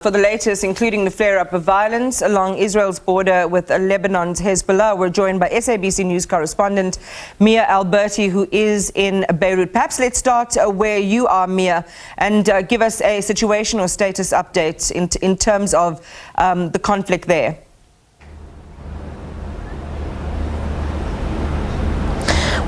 For the latest, including the flare-up of violence along Israel's border with Lebanon's Hezbollah, we're joined by SABC News correspondent Mia Alberti, who is in Beirut. Perhaps let's start where you are, Mia, and give us a situation or status update in terms of the conflict there.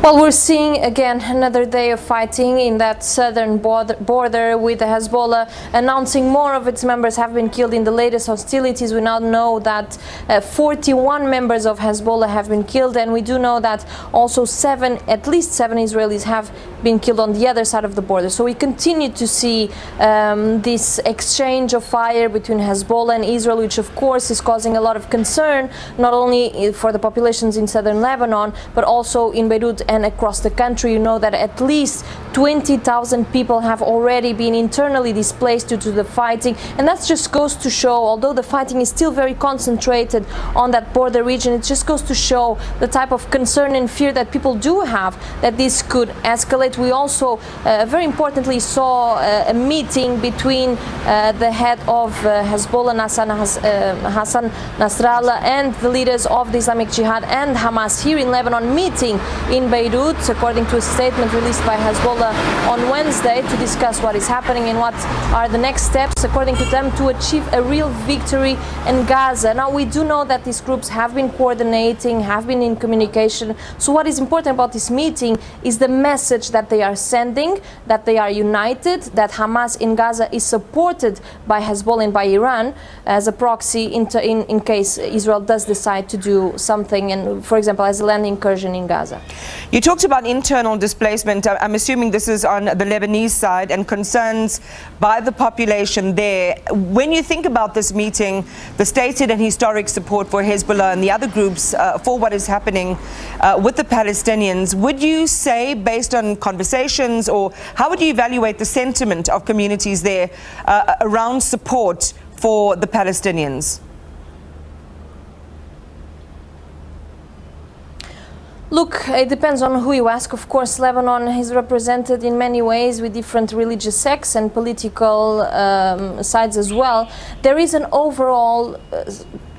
Well, we're seeing again another day of fighting in that southern border with the Hezbollah announcing more of its members have been killed in the latest hostilities. We now know that 41 members of Hezbollah have been killed, and we do know that also at least seven Israelis have been killed on the other side of the border. So we continue to see this exchange of fire between Hezbollah and Israel, which of course is causing a lot of concern, not only for the populations in southern Lebanon, but also in Beirut and across the country. You know that at least 20,000 people have already been internally displaced due to the fighting, and that just goes to show, although the fighting is still very concentrated on that border region, it just goes to show the type of concern and fear that people do have that this could escalate. We also very importantly saw a meeting between the head of Hezbollah, Hassan Nasrallah, and the leaders of the Islamic Jihad and Hamas here in Lebanon, meeting in Beirut, according to a statement released by Hezbollah on Wednesday, to discuss what is happening and what are the next steps, according to them, to achieve a real victory in Gaza. Now, we do know that these groups have been coordinating, have been in communication. So what is important about this meeting is the message that they are sending, that they are united, that Hamas in Gaza is supported by Hezbollah and by Iran as a proxy in case Israel does decide to do something, and for example, as a land incursion in Gaza. You talked about internal displacement. I'm assuming this is on the Lebanese side, and concerns by the population there. When you think about this meeting, the stated and historic support for Hezbollah and the other groups for what is happening with the Palestinians, would you say, based on conversations, or how would you evaluate the sentiment of communities there around support for the Palestinians? Look, it depends on who you ask. Of course, Lebanon is represented in many ways with different religious sects and political sides as well. There is an overall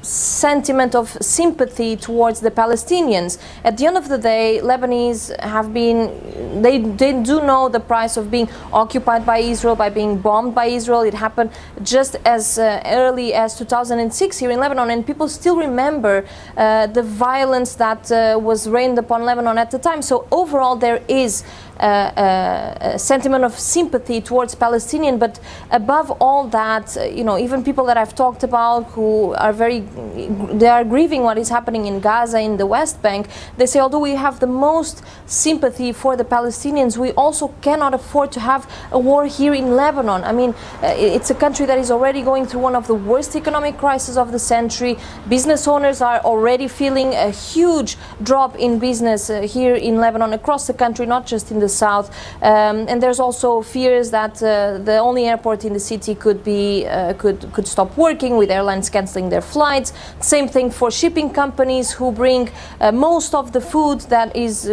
sentiment of sympathy towards the Palestinians. At the end of the day, Lebanese have been, they do know the price of being occupied by Israel, by being bombed by Israel. It happened just as early as 2006 here in Lebanon, and people still remember the violence that was rained upon Lebanon at the time. So overall, there is a sentiment of sympathy towards Palestinian, but above all that, you know, even people that I've talked about who are they are grieving what is happening in Gaza, in the West Bank, they say, although we have the most sympathy for the Palestinians, we also cannot afford to have a war here in Lebanon. I mean, it's a country that is already going through one of the worst economic crises of the century. Business owners are already feeling a huge drop in business here in Lebanon, across the country, not just in the south. And there's also fears that the only airport in the city could stop working, with airlines cancelling their flights. Same thing for shipping companies who bring most of the food that is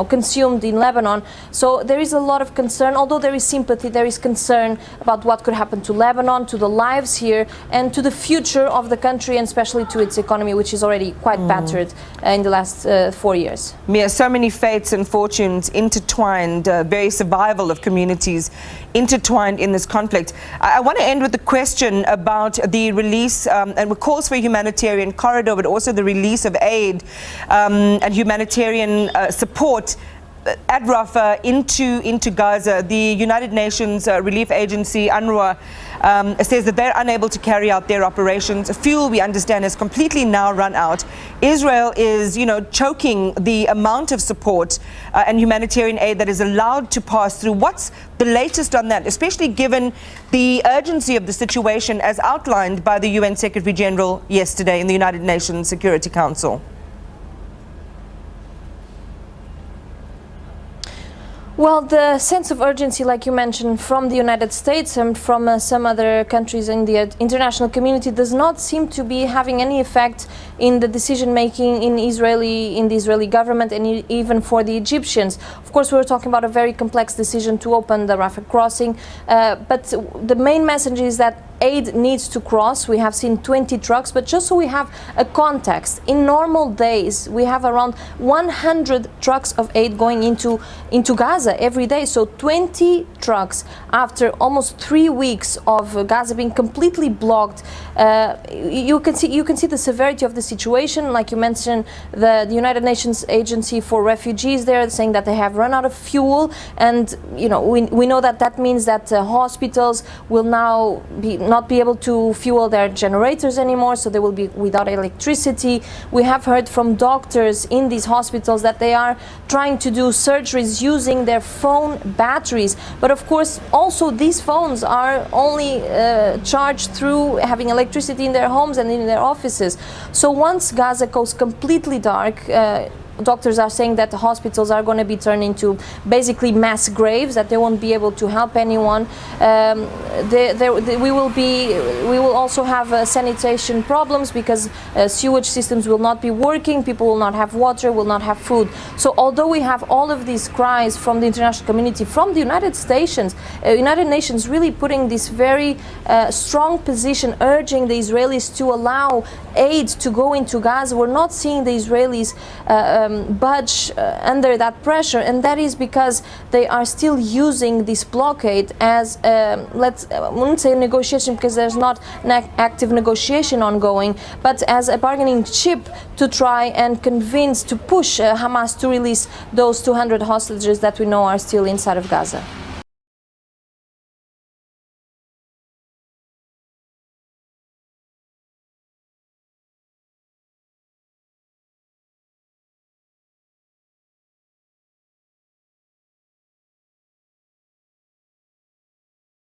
consumed in Lebanon. So there is a lot of concern. Although there is sympathy, there is concern about what could happen to Lebanon, to the lives here, and to the future of the country, and especially to its economy, which is already quite battered in the last 4 years. Mia, so many fates and fortunes intertwined, very survival of communities intertwined in this conflict. I want to end with a question about the release and calls for a humanitarian corridor, but also the release of aid and humanitarian support at Rafah into Gaza. The United Nations Relief Agency, UNRWA, says that they're unable to carry out their operations. Fuel, we understand, has completely now run out. Israel is, choking the amount of support and humanitarian aid that is allowed to pass through. What's the latest on that, especially given the urgency of the situation as outlined by the UN Secretary General yesterday in the United Nations Security Council? Well, the sense of urgency, like you mentioned, from the United States and from some other countries in the international community does not seem to be having any effect in the decision-making in the Israeli government, and even for the Egyptians. Of course, we're talking about a very complex decision to open the Rafah crossing, but the main message is that aid needs to cross. We have seen 20 trucks, but just so we have a context, in normal days we have around 100 trucks of aid going into Gaza every day. So 20 trucks after almost 3 weeks of Gaza being completely blocked. You can see the severity of the situation. Like you mentioned, the United Nations Agency for Refugees there saying that they have run out of fuel, and we know that means that hospitals will now not be able to fuel their generators anymore, so they will be without electricity. We have heard from doctors in these hospitals that they are trying to do surgeries using their phone batteries, but of course also these phones are only charged through having electricity in their homes and in their offices. So once Gaza goes completely dark, doctors are saying that the hospitals are going to be turned into basically mass graves, that they won't be able to help anyone. We will also have sanitation problems because sewage systems will not be working, people will not have water, will not have food. So although we have all of these cries from the international community, from the United Nations really putting this very strong position, urging the Israelis to allow aid to go into Gaza, we're not seeing the Israelis budge under that pressure, and that is because they are still using this blockade as I wouldn't say a negotiation, because there's not an active negotiation ongoing, but as a bargaining chip to try and convince, to push Hamas to release those 200 hostages that we know are still inside of Gaza.